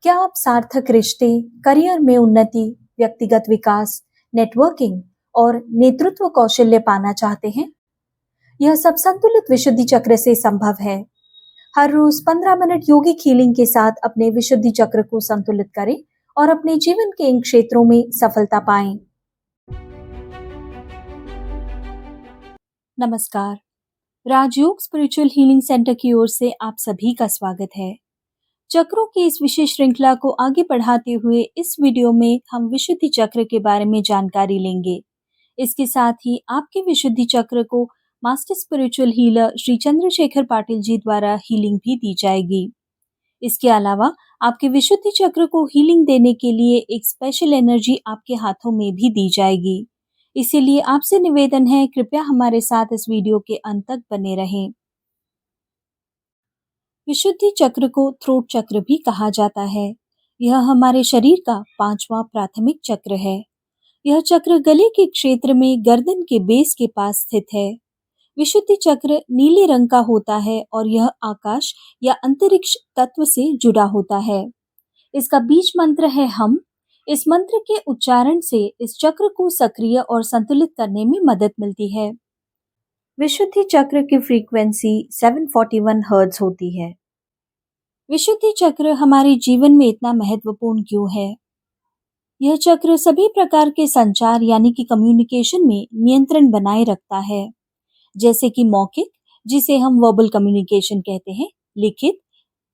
क्या आप सार्थक रिश्ते, करियर में उन्नति, व्यक्तिगत विकास, नेटवर्किंग और नेतृत्व कौशल्य पाना चाहते हैं? यह सब संतुलित विशुद्धि चक्र से संभव है। हर रोज 15 मिनट यौगिक हीलिंग के साथ अपने विशुद्धि चक्र को संतुलित करें और अपने जीवन के इन क्षेत्रों में सफलता पाएं। नमस्कार, राजयोग स्पिरिचुअल हीलिंग सेंटर की ओर से आप सभी का स्वागत है। चक्रों की इस विशेष श्रृंखला को आगे बढ़ाते हुए इस वीडियो में हम विशुद्धि चक्र के बारे में जानकारी लेंगे। इसके साथ ही आपके विशुद्धि चक्र को master spiritual healer Shri Chandrashekhar Patil ji द्वारा हीलिंग भी दी जाएगी। इसके अलावा आपके विशुद्धि चक्र को हीलिंग देने के लिए एक स्पेशल एनर्जी आपके हाथों में भी दी जाएगी। इसीलिए आपसे निवेदन है, कृपया हमारे साथ इस वीडियो के अंत तक बने रहें। विशुद्धि चक्र को थ्रोट चक्र भी कहा जाता है। यह हमारे शरीर का 5वां प्राथमिक चक्र है। यह चक्र गले के क्षेत्र में गर्दन के बेस के पास स्थित है। विशुद्धि चक्र नीले रंग का होता है और यह आकाश या अंतरिक्ष तत्व से जुड़ा होता है। इसका बीज मंत्र है हम। इस मंत्र के उच्चारण से इस चक्र को सक्रिय और संतुलित करने में मदद मिलती है। विशुद्धि चक्र की फ्रीक्वेंसी 741 हर्ट्ज होती है। विशुद्धि चक्र हमारे जीवन में इतना महत्वपूर्ण क्यों है? यह चक्र सभी प्रकार के संचार यानी कि कम्युनिकेशन में नियंत्रण बनाए रखता है, जैसे कि मौखिक, जिसे हम वर्बल कम्युनिकेशन कहते हैं, लिखित,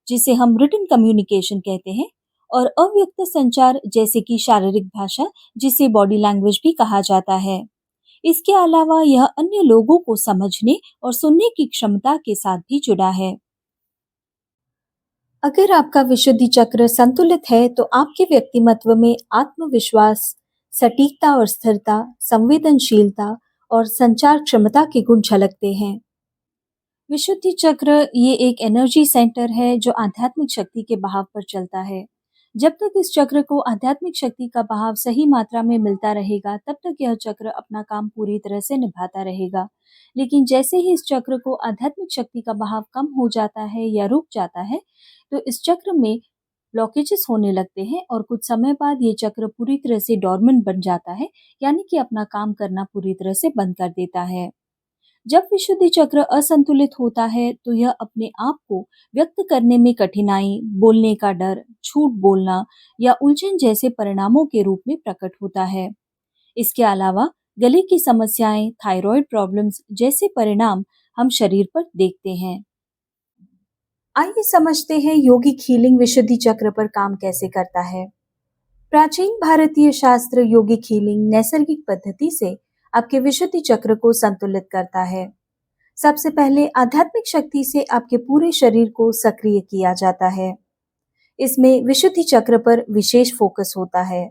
जिसे हम रिटन कम्युनिकेशन कहते हैं, और अव्यक्त संचार जैसे कि शारीरिक भाषा, जिसे बॉडी लैंग्वेज भी कहा जाता है। इसके अलावा यह अन्य लोगों को समझने और सुनने की क्षमता के साथ भी जुड़ा है। अगर आपका विशुद्धि चक्र संतुलित है तो आपके व्यक्तिमत्व में आत्मविश्वास, सटीकता और स्थिरता, संवेदनशीलता और संचार क्षमता के गुण झलकते हैं। विशुद्धि चक्र ये एक एनर्जी सेंटर है जो आध्यात्मिक शक्ति के बहाव पर चलता है। जब तक इस चक्र को आध्यात्मिक शक्ति का बहाव सही मात्रा में मिलता रहेगा, तब तक यह चक्र अपना काम पूरी तरह से निभाता रहेगा। लेकिन जैसे ही इस चक्र को आध्यात्मिक शक्ति का बहाव कम हो जाता है या रुक जाता है, तो इस चक्र में ब्लॉकेजेस होने लगते हैं और कुछ समय बाद ये चक्र पूरी तरह से डोरमेंट बन जाता है, यानी कि अपना काम करना पूरी तरह से बंद कर देता है। जब विशुद्धि चक्र असंतुलित होता है तो यह अपने आप को व्यक्त करने में कठिनाई, बोलने का डर, झूठ बोलना या उलझन जैसे परिणामों के रूप में प्रकट होता है। इसके अलावा गले की समस्याएं, थायराइड प्रॉब्लम्स जैसे परिणाम हम शरीर पर देखते हैं। आइए समझते हैं यौगिक हीलिंग विशुद्धि चक्र पर काम कैसे करता है। प्राचीन भारतीय शास्त्र यौगिक हीलिंग नैसर्गिक पद्धति से आपके विशुद्धि चक्र को संतुलित करता है। सबसे पहले आध्यात्मिक शक्ति से आपके पूरे शरीर को सक्रिय किया जाता है। इसमें विशुद्धि चक्र पर विशेष फोकस होता है।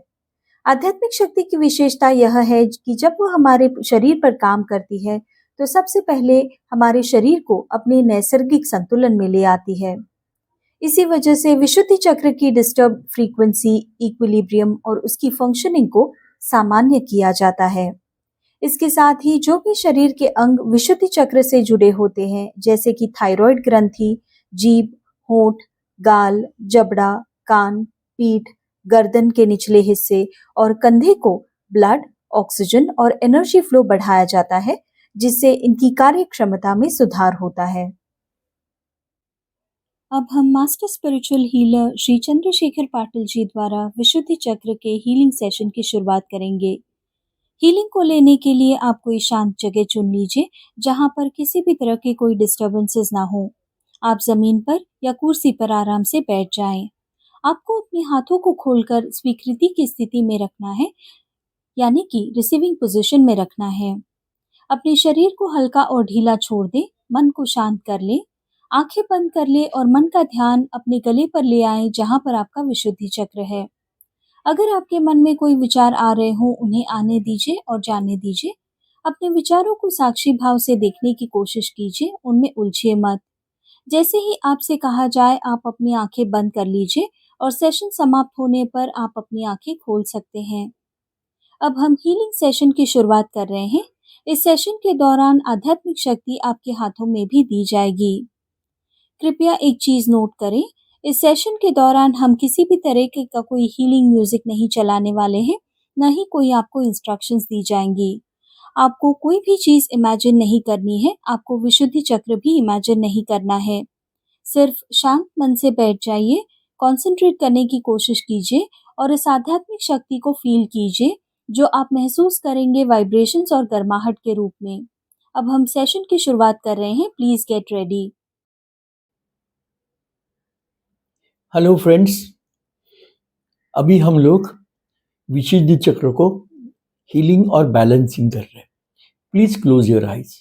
आध्यात्मिक शक्ति की विशेषता यह है कि जब वह हमारे शरीर पर काम करती है तो सबसे पहले हमारे शरीर को अपने नैसर्गिक संतुलन में ले आती है। इसी वजह से विशुद्धि चक्र की डिस्टर्ब फ्रीक्वेंसी, इक्विलिब्रियम और उसकी फंक्शनिंग को सामान्य किया जाता है। इसके साथ ही जो भी शरीर के अंग विशुद्धि चक्र से जुड़े होते हैं, जैसे कि थायराइड ग्रंथि, जीभ, होंठ, गाल, जबड़ा, कान, पीठ, गर्दन के निचले हिस्से और कंधे को ब्लड, ऑक्सीजन और एनर्जी फ्लो बढ़ाया जाता है, जिससे इनकी कार्य क्षमता में सुधार होता है। अब हम master spiritual healer Shri Chandrashekhar Patil ji द्वारा विशुद्धि चक्र के हीलिंग सेशन की शुरुआत करेंगे। हीलिंग को लेने के लिए आप कोई शांत जगह चुन लीजिए, जहां पर किसी भी तरह के कोई डिस्टर्बेंसेस ना हो। आप जमीन पर या कुर्सी पर आराम से बैठ जाएं। आपको अपने हाथों को खोलकर स्वीकृति की स्थिति में रखना है, यानी कि रिसीविंग पोजीशन में रखना है। अपने शरीर को हल्का और ढीला छोड़ दें, मन को शांत कर लें, आंखें बंद कर लें और मन का ध्यान अपने गले पर ले आएं, जहां पर आपका विशुद्धि चक्र है। अगर आपके मन में कोई विचार आ रहे हो, उन्हें आने दीजिए और जाने दीजिए। अपने विचारों को साक्षी भाव से देखने की कोशिश कीजिए, उनमें उलझिए मत। जैसे ही आपसे कहा जाए, आप अपनी आंखें बंद कर लीजिए और सेशन समाप्त होने पर आप अपनी आंखें खोल सकते हैं। अब हम हीलिंग सेशन की शुरुआत कर रहे हैं। इस सेशन के दौरान आध्यात्मिक शक्ति आपके हाथों में भी दी जाएगी। कृपया एक चीज नोट करें, इस सेशन के दौरान हम किसी भी तरीके का कोई हीलिंग म्यूजिक नहीं चलाने वाले हैं, ना ही कोई आपको इंस्ट्रक्शंस दी जाएंगी। आपको कोई भी चीज इमेजिन नहीं करनी है, आपको विशुद्धि चक्र भी इमेजिन नहीं करना है। सिर्फ शांत मन से बैठ जाइए, कंसंट्रेट करने की कोशिश कीजिए और इस आध्यात्मिक शक्ति को फील कीजिए जो आप महसूस करेंगे वाइब्रेशंस और गर्माहट के रूप में। अब हम सेशन की शुरुआत कर रहे हैं, please get ready. Hello friends, अभी हम लोग विशुद्धि चक्र को हीलिंग और बैलेंसिंग कर रहे हैं। Please close your eyes.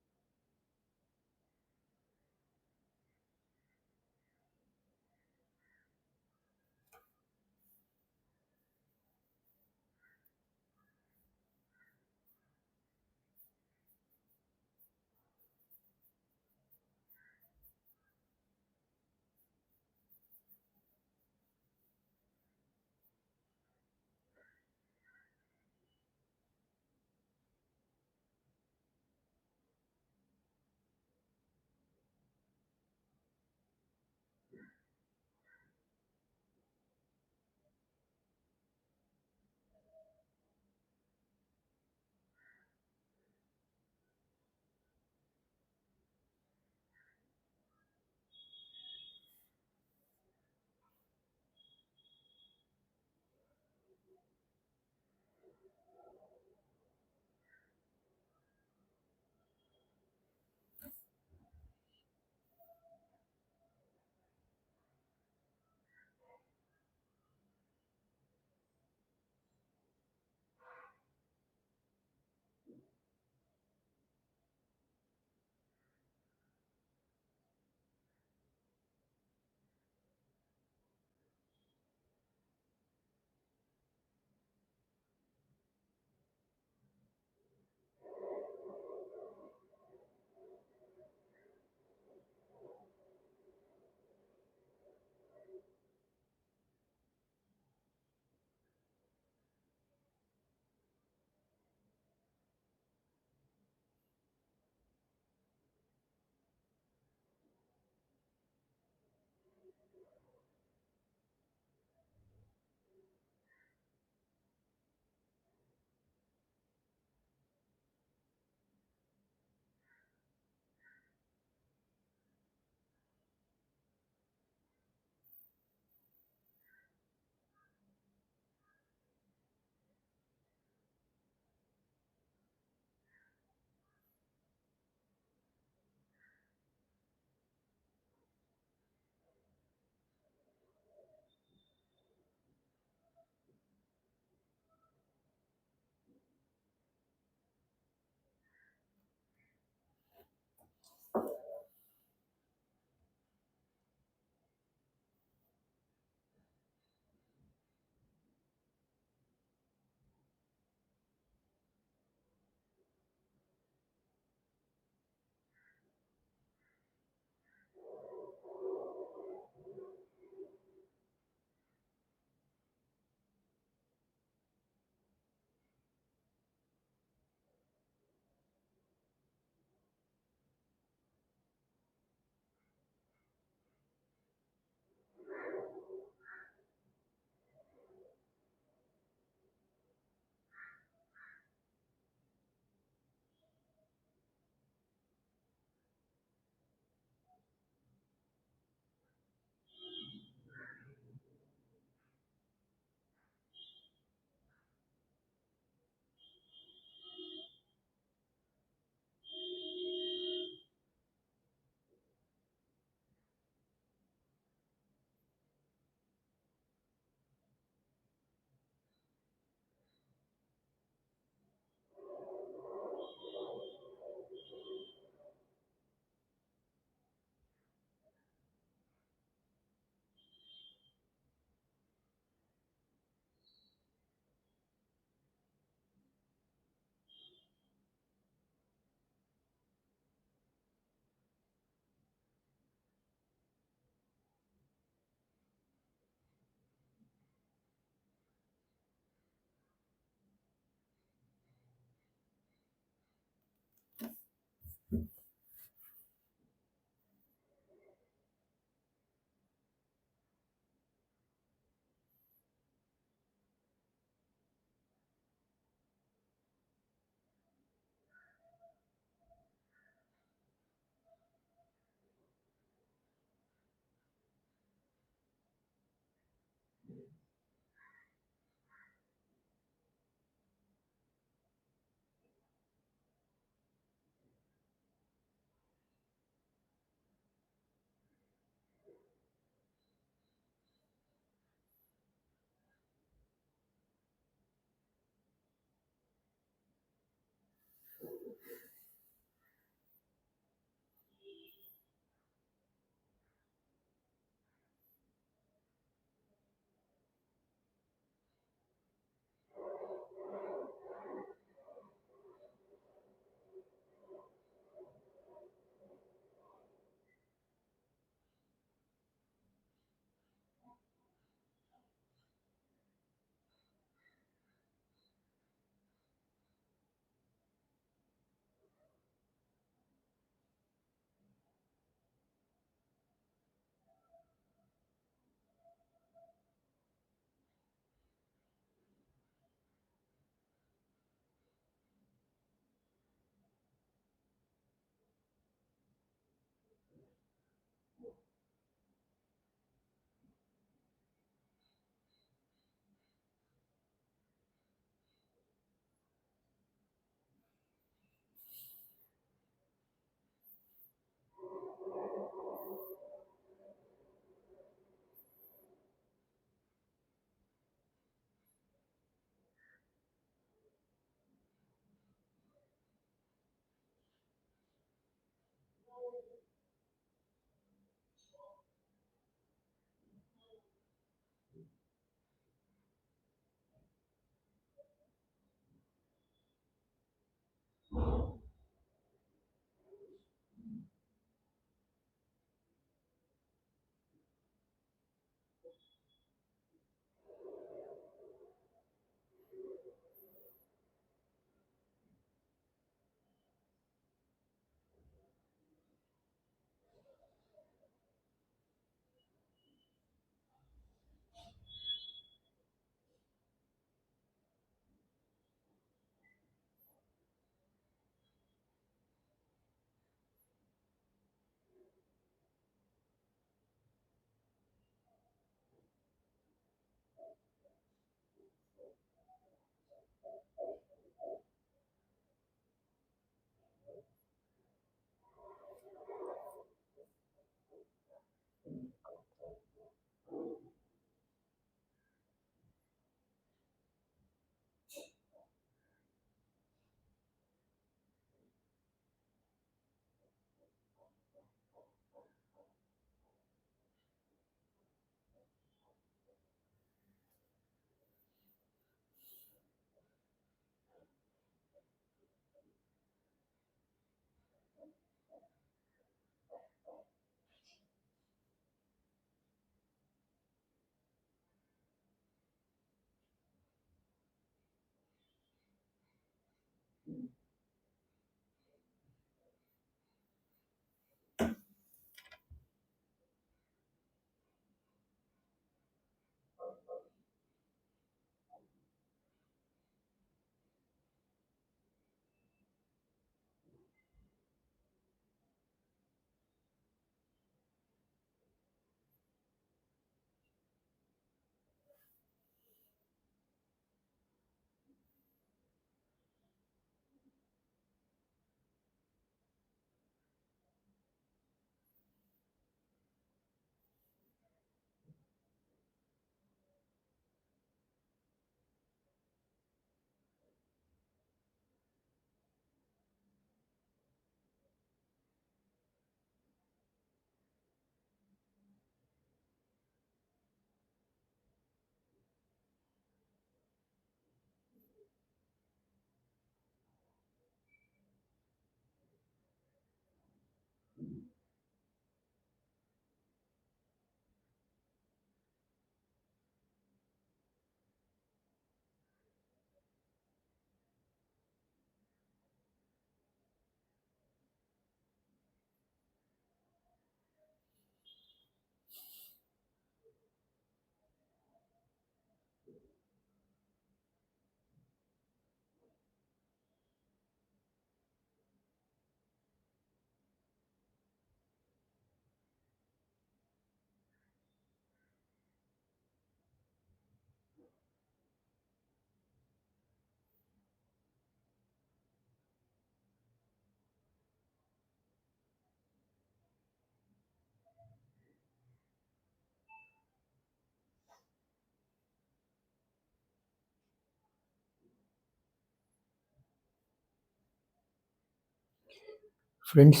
Friends,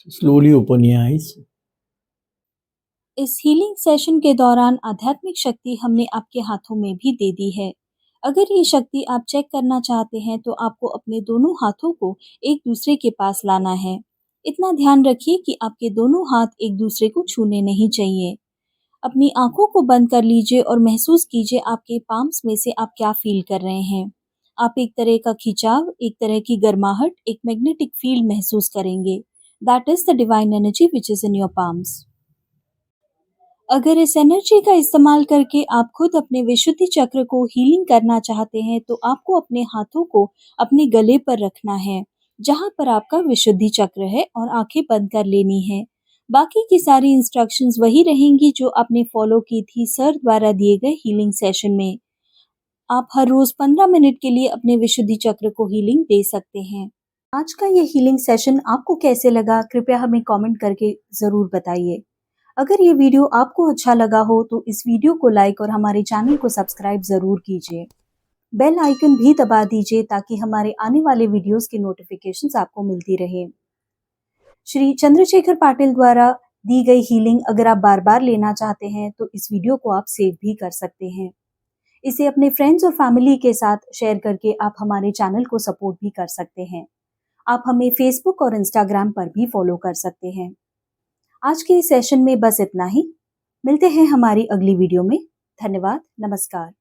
slowly open your eyes. इस हीलिंग सेशन के दौरान आध्यात्मिक शक्ति हमने आपके हाथों में भी दे दी है। अगर ये शक्ति आप चेक करना चाहते हैं तो आपको अपने दोनों हाथों को एक दूसरे के पास लाना है। इतना ध्यान रखिए कि आपके दोनों हाथ एक दूसरे को छूने नहीं चाहिए। अपनी आंखों को बंद कर लीजिए और महसूस कीजिए आपके पाम्स में से आप क्या फील कर रहे हैं। आप एक तरह का खिंचाव, एक तरह की गर्माहट, एक मैग्नेटिक फील्ड महसूस करेंगे। That is the divine energy which is in your palms. अगर इस एनर्जी का इस्तेमाल करके आप खुद अपने विशुद्धि चक्र को हीलिंग करना चाहते हैं तो आपको अपने हाथों को अपने गले पर रखना है, जहां पर आपका विशुद्धि चक्र है, और आंखें बंद कर लेनी है। बाकी की सारी इंस्ट्रक्शंस वही रहेंगी जो आपने फॉलो की थी सर द्वारा दिए गए हीलिंग सेशन में। आप हर रोज 15 मिनट के लिए अपने विशुद्धि चक्र को हीलिंग दे सकते हैं। आज का ये हीलिंग सेशन आपको कैसे लगा, कृपया हमें कमेंट करके जरूर बताइए। अगर ये वीडियो आपको अच्छा लगा हो तो इस वीडियो को लाइक और हमारे चैनल को सब्सक्राइब जरूर कीजिए। बेल आइकन भी दबा दीजिए ताकि हमारे आने वाले वीडियोस की नोटिफिकेशंस आपको मिलती रहे। श्री चंद्रशेखर पाटिल द्वारा दी गई हीलिंग अगर आप बार बार लेना चाहते हैं तो इस वीडियो को आप सेव भी कर सकते हैं। इसे अपने फ्रेंड्स और फैमिली के साथ शेयर करके आप हमारे चैनल को सपोर्ट भी कर सकते हैं। आप हमें फेसबुक और इंस्टाग्राम पर भी फॉलो कर सकते हैं। आज के इस सेशन में बस इतना ही। मिलते हैं हमारी अगली वीडियो में। धन्यवाद। नमस्कार।